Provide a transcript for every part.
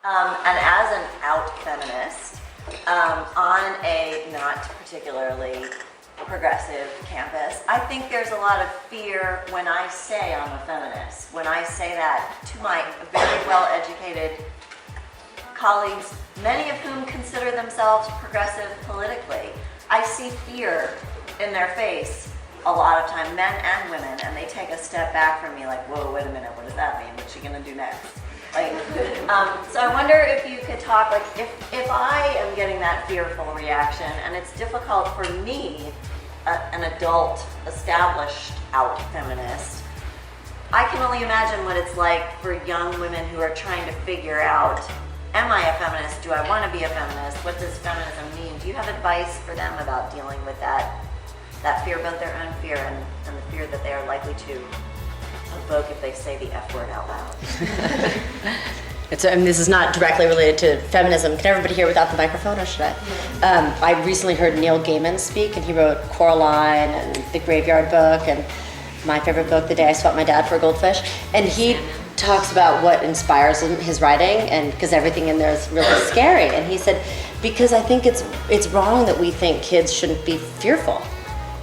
And as an out feminist, on a not particularly progressive campus, I think there's a lot of fear when I say I'm a feminist. When I say that to my very well-educated colleagues, many of whom consider themselves progressive politically, I see fear in their face a lot of time, men and women, and they take a step back from me like, whoa, wait a minute, what does that mean? What's she gonna do next? Like, so I wonder if you could talk, like, if I am getting that fearful reaction, and it's difficult for me, an adult, established out feminist, I can only imagine what it's like for young women who are trying to figure out, am I a feminist? Do I want to be a feminist? What does feminism mean? Do you have advice for them about dealing with that fear, both their own fear and the fear that they are likely to evoke if they say the F word out loud? This is not directly related to feminism. Can everybody hear without the microphone, or should I? I recently heard Neil Gaiman speak, and he wrote Coraline and The Graveyard Book, and my favorite book, The Day I Swapped My Dad for a Goldfish. And he talks about what inspires his writing, and because everything in there is really scary. And he said, because I think it's wrong that we think kids shouldn't be fearful.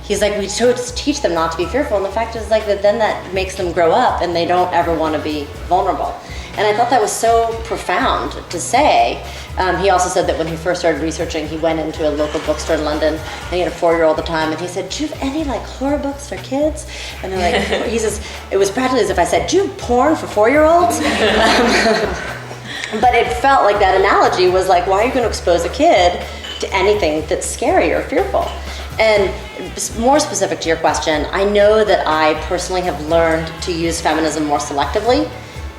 He's like, we teach them not to be fearful, and the fact is like that then that makes them grow up and they don't ever want to be vulnerable. And I thought that was so profound to say. He also said that when he first started researching, he went into a local bookstore in London, and he had a 4-year-old at the time, and he said, do you have any like horror books for kids? And they're like, he says, it was practically as if I said, do you have porn for 4-year-olds? But it felt like that analogy was like, why are you going to expose a kid to anything that's scary or fearful? And more specific to your question, I know that I personally have learned to use feminism more selectively.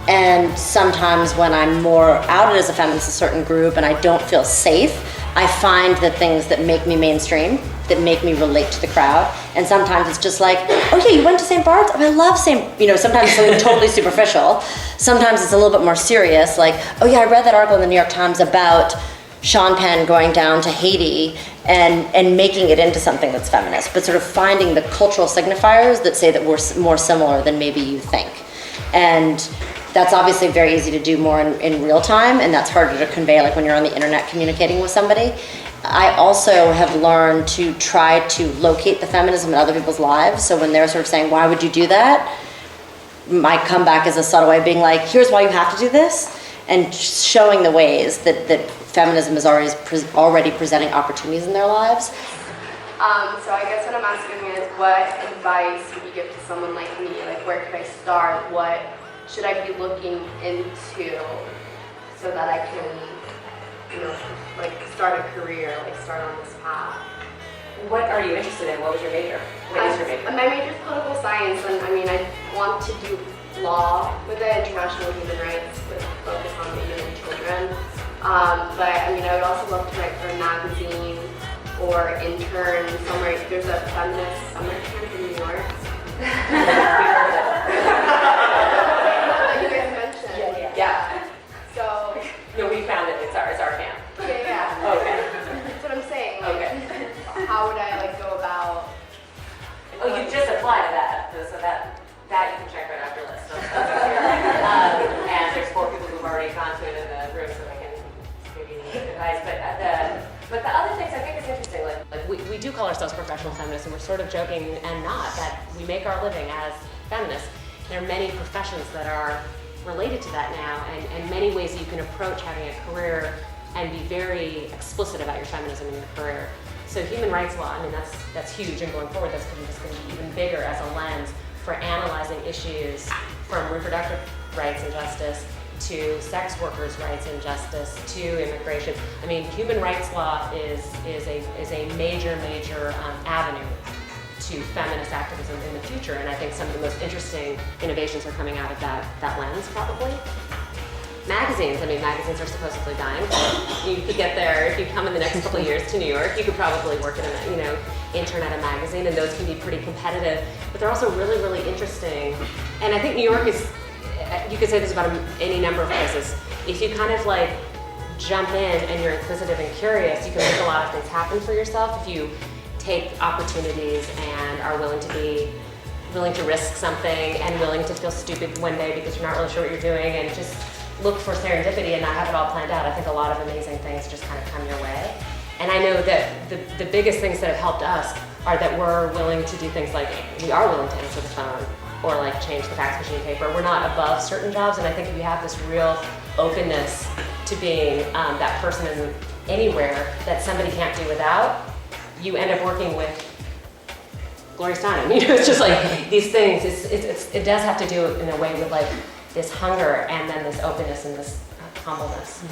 And sometimes when I'm more outed as a feminist in a certain group and I don't feel safe, I find the things that make me mainstream, that make me relate to the crowd. And sometimes it's just like, oh yeah, you went to St. Bart's? Oh, I love sometimes it's something totally superficial. Sometimes it's a little bit more serious, like, oh yeah, I read that article in the New York Times about Sean Penn going down to Haiti and making it into something that's feminist, but sort of finding the cultural signifiers that say that we're more similar than maybe you think. And that's obviously very easy to do more in real time, and that's harder to convey like when you're on the internet communicating with somebody. I also have learned to try to locate the feminism in other people's lives, so when they're sort of saying, why would you do that? My comeback is a subtle way of being like, here's why you have to do this, and showing the ways that feminism is already presenting opportunities in their lives. So I guess what I'm asking is, what advice would you give to someone like me? Like, where could I start? What should I be looking into so that I can, start a career, start on this path? What are you interested in? What was your major? What is your major? My major is political science, and I want to do law with international human rights with a focus on women and children. But I would also love to write for a magazine or intern somewhere. There's a feminist summer camp in New York. Yeah. So. No, we found it. It's our camp. Yeah. Okay. That's what I'm saying. Okay. How would I go about? Oh, you just apply to that, so that you can check right off your list. And there's 4 people who've already gone to it in the room, so they can give you advice. But the other things I think is interesting. Like we do call ourselves professional feminists, and we're sort of joking and not that we make our living as feminists. There are many professions that are related to that now, and many ways that you can approach having a career and be very explicit about your feminism in your career. So human rights law, that's huge, and going forward that's just going to be even bigger as a lens for analyzing issues from reproductive rights and justice to sex workers' rights and justice to immigration. Human rights law is a major avenue to feminist activism in the future, and I think some of the most interesting innovations are coming out of that lens, probably. Magazines, magazines are supposedly dying. You could get there, if you come in the next couple of years to New York, you could probably work at intern at a magazine, and those can be pretty competitive, but they're also really, really interesting. And I think New York is, you could say this about any number of places. If you kind of jump in and you're inquisitive and curious, you can make a lot of things happen for yourself if you take opportunities and are willing to risk something and willing to feel stupid one day because you're not really sure what you're doing, and just look for serendipity and not have it all planned things just kind of come your way. And I know that the biggest things that have helped us are that we're willing to do things like, we are willing to answer the phone or like change the fax machine paper. We're not above certain jobs, and I think if you have this real openness to being that person isn't anywhere that somebody can't do without, you end up working with Gloria Steinem. You know, it's just like these things, it does have to do in a way with like this hunger and then this openness and this humbleness.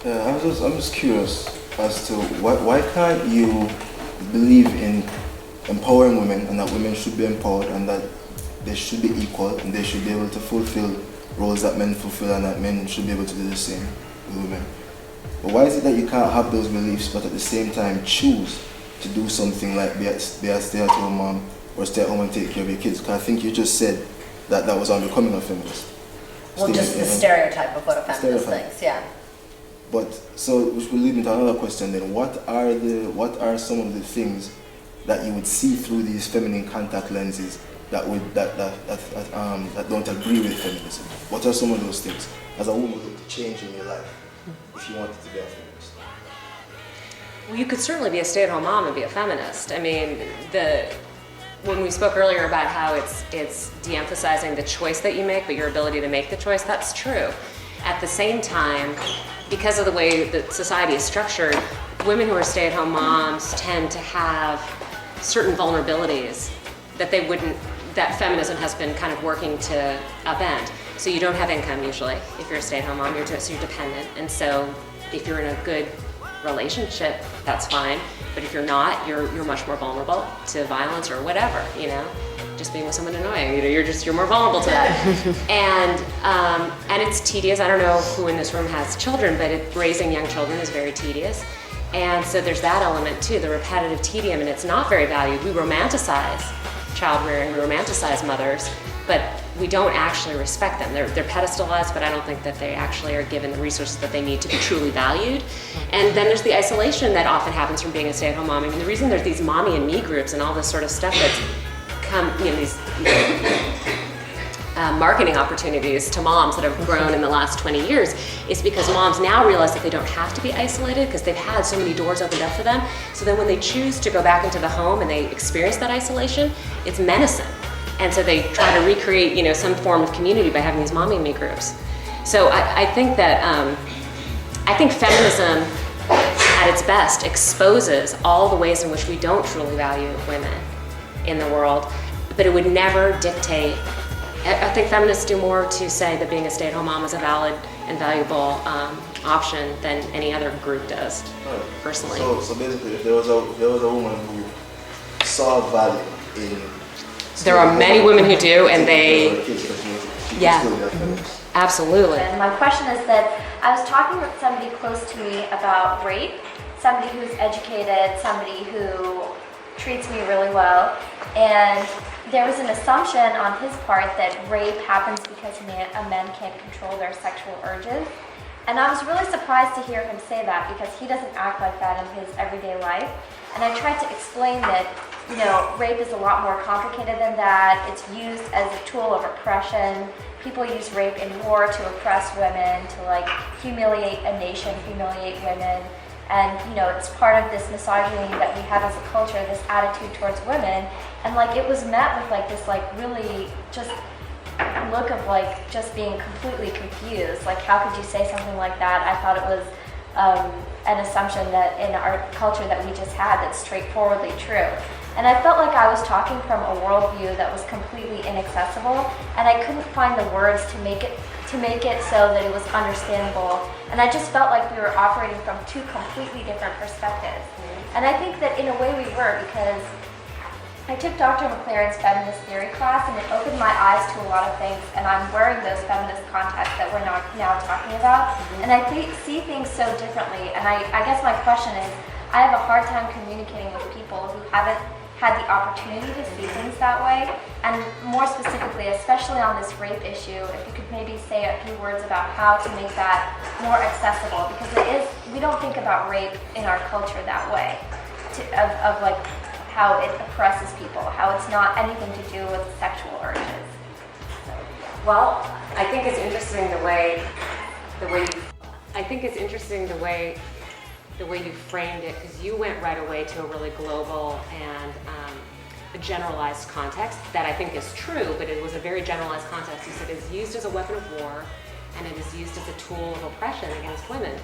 Yeah, I'm just curious as to why can't you believe in empowering women and that women should be empowered and that they should be equal and they should be able to fulfill roles that men fulfill and that men should be able to do the same with women. But why is it that you can't have those beliefs but at the same time choose to do something like be a stay-at-home mom or stay at home and take care of your kids? Because I think you just said that was unbecoming of feminist. Well, just the stereotype of what a feminist thinks, yeah. But so, which will lead me to another question then. What are some of the things that you would see through these feminine contact lenses that don't agree with feminism? What are some of those things as a woman look to change in your life if you wanted to be a feminist? Well, you could certainly be a stay-at-home mom and be a feminist. I mean, when we spoke earlier about how it's de-emphasizing the choice that you make, but your ability to make the choice, that's true. At the same time, because of the way that society is structured, women who are stay-at-home moms tend to have certain vulnerabilities that feminism has been kind of working to upend. So you don't have income usually if you're a stay-at-home mom, you're dependent. And so if you're in a good relationship, that's fine. But if you're not, you're much more vulnerable to violence or whatever, you know? Just being with someone annoying, you know, you're more vulnerable to that. And it's tedious. I don't know who in this room has children, but raising young children is very tedious. And so there's that element too, the repetitive tedium, and it's not very valued. We romanticize child rearing, we romanticize mothers, but we don't actually respect them. They're pedestalized, but I don't think that they actually are given the resources that they need to be truly valued. And then there's the isolation that often happens from being a stay-at-home mom. I mean, the reason there's these mommy and me groups and all this sort of stuff that's these marketing opportunities to moms that have grown in the last 20 years is because moms now realize that they don't have to be isolated because they've had so many doors opened up for them. So then when they choose to go back into the home and they experience that isolation, it's menacing. And so they try to recreate, you know, some form of community by having these mommy and me groups. So I think that I think feminism at its best exposes all the ways in which we don't truly value women in the world, but it would never dictate. I think feminists do more to say that being a stay-at-home mom is a valid and valuable option than any other group does, personally. So basically, if there was a woman who saw value in... There are many women who do, and they... Yeah. Absolutely. And my question is that I was talking with somebody close to me about rape, somebody who's educated, somebody who treats me really well, and there was an assumption on his part that rape happens because a man can't control their sexual urges. And I was really surprised to hear him say that because he doesn't act like that in his everyday life. And I tried to explain that, you know, rape is a lot more complicated than that. It's used as a tool of oppression. People use rape in war to oppress women, to like humiliate a nation, humiliate women. And, you know, it's part of this misogyny that we have as a culture, this attitude towards women. And like it was met with like this like really just look of like just being completely confused. Like, how could you say something like that? I thought it was an assumption that in our culture that we just had that's straightforwardly true. And I felt like I was talking from a worldview that was completely inaccessible, and I couldn't find the words to make it so that it was understandable. And I just felt like we were operating from two completely different perspectives. And I think that in a way we were, because I took Dr. McLaren's feminist theory class and it opened my eyes to a lot of things, and I'm wearing those feminist contacts that we're now talking about, and I see things so differently. And I guess my question is, I have a hard time communicating with people who haven't had the opportunity to see things that way, and more specifically, especially on this rape issue, if you could maybe say a few words about how to make that more accessible, because we don't think about rape in our culture that way, of like how it oppresses people, how it's not anything to do with sexual urges. Well, I think it's interesting the way I think it's interesting the way you framed it, because you went right away to a really global and a generalized context that I think is true, but it was a very generalized context. You said it's used as a weapon of war, and it is used as a tool of oppression against women.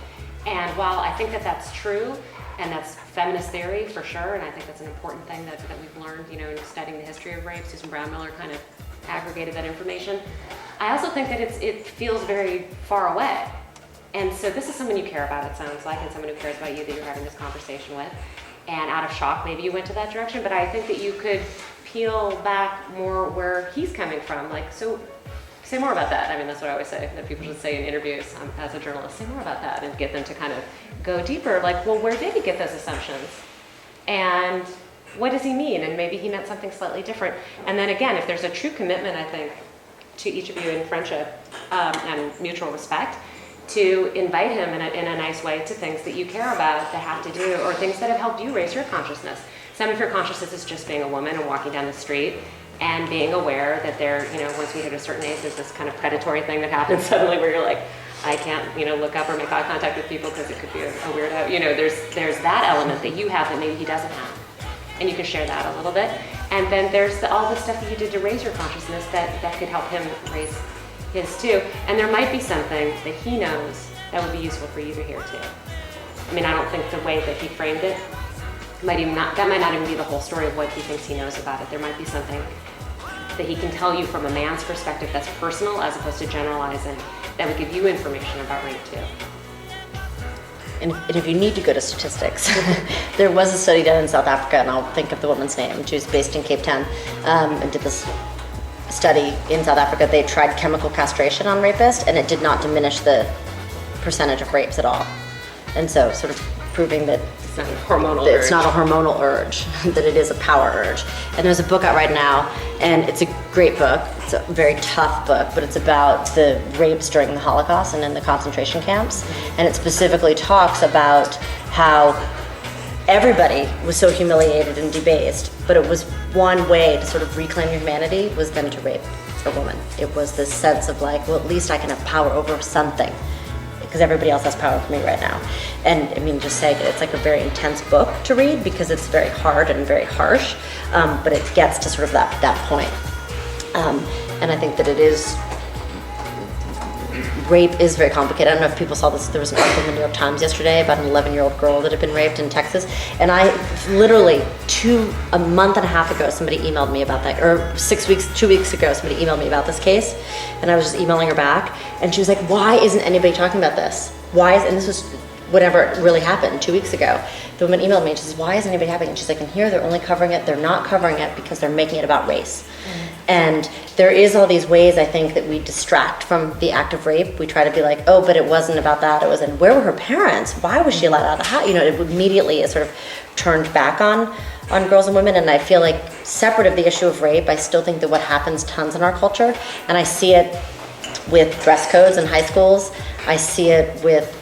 And while I think that that's true, and that's feminist theory for sure, and I think that's an important thing that we've learned, you know, in studying the history of rape. Susan Brown Miller kind of aggregated that information. I also think that it feels very far away. And so this is someone you care about, it sounds like, and someone who cares about you that you're having this conversation with. And out of shock, maybe you went to that direction, but I think that you could peel back more where he's coming from. Like, so say more about that. I mean, that's what I always say, that people should say in interviews as a journalist, say more about that and get them to kind of go deeper. Like, well, where did he get those assumptions? And what does he mean? And maybe he meant something slightly different. And then again, if there's a true commitment, I think, to each of you in friendship and mutual respect, to invite him in a nice way to things that you care about that have to do, or things that have helped you raise your consciousness. Some of your consciousness is just being a woman and walking down the street and being aware that there, you know, once we hit a certain age, there's this kind of predatory thing that happens suddenly where you're like, I can't, you know, look up or make eye contact with people because it could be a weirdo. You know, there's that element that you have that maybe he doesn't have. And you can share that a little bit. And then there's all the stuff that you did to raise your consciousness that could help him raise his too. And there might be something that he knows that would be useful for you to hear too. I mean, I don't think the way that he framed it might not even be the whole story of what he thinks he knows about it. There might be something that he can tell you from a man's perspective that's personal as opposed to generalizing, that would give you information about rape too. And if you need to go to statistics, there was a study done in South Africa, and I'll think of the woman's name. She was based in Cape Town and did this study in South Africa. They tried chemical castration on rapists, and it did not diminish the percentage of rapes at all. And so sort of proving that It's not a hormonal that urge. it's not a hormonal urge, that it is a power urge. And there's a book out right now, and it's a great book. It's a very tough book, but it's about the rapes during the Holocaust and in the concentration camps. And it specifically talks about how everybody was so humiliated and debased, but it was one way to sort of reclaim your humanity was then to rape a woman. It was this sense of like, well, at least I can have power over something, because everybody else has power over me right now. And I mean, just saying it's like a very intense book to read because it's very hard and very harsh, but it gets to sort of that point. And I think that rape is very complicated. I don't know if people saw this. There was an article in the New York Times yesterday about an 11-year-old girl that had been raped in Texas. And I literally, a month and a half ago, somebody emailed me about that, or 2 weeks ago, somebody emailed me about this case. And I was just emailing her back. And she was like, why isn't anybody talking about this? And this was whenever it really happened, 2 weeks ago. The woman emailed me and she says, why isn't anybody happening? And she's like, and here they're only covering it. They're not covering it because they're making it about race. And there is all these ways, I think, that we distract from the act of rape. We try to be like, oh, but it wasn't about that. It was, and where were her parents? Why was she allowed out of the house? You know, it immediately is sort of turned back on girls and women. And I feel like separate of the issue of rape, I still think that what happens tons in our culture, and I see it with dress codes in high schools. I see it with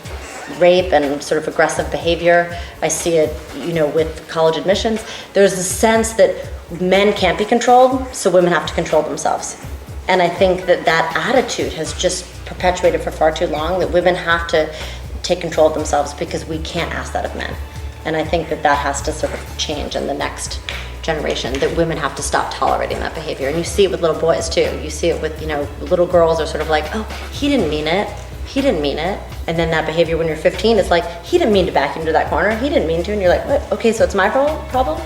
rape and sort of aggressive behavior. I see it, you know, with college admissions. There's a sense that men can't be controlled, so women have to control themselves. And I think that attitude has just perpetuated for far too long, that women have to take control of themselves because we can't ask that of men. And I think that has to sort of change in the next generation, that women have to stop tolerating that behavior. And you see it with little boys too. You see it with, you know, little girls are sort of like, oh, he didn't mean it. He didn't mean it. And then that behavior when you're 15 is like, he didn't mean to back you into that corner. He didn't mean to. And you're like, what? Okay, so it's my problem?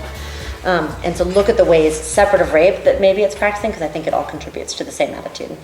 And so look at the ways separate of rape that maybe it's practicing, because I think it all contributes to the same attitude.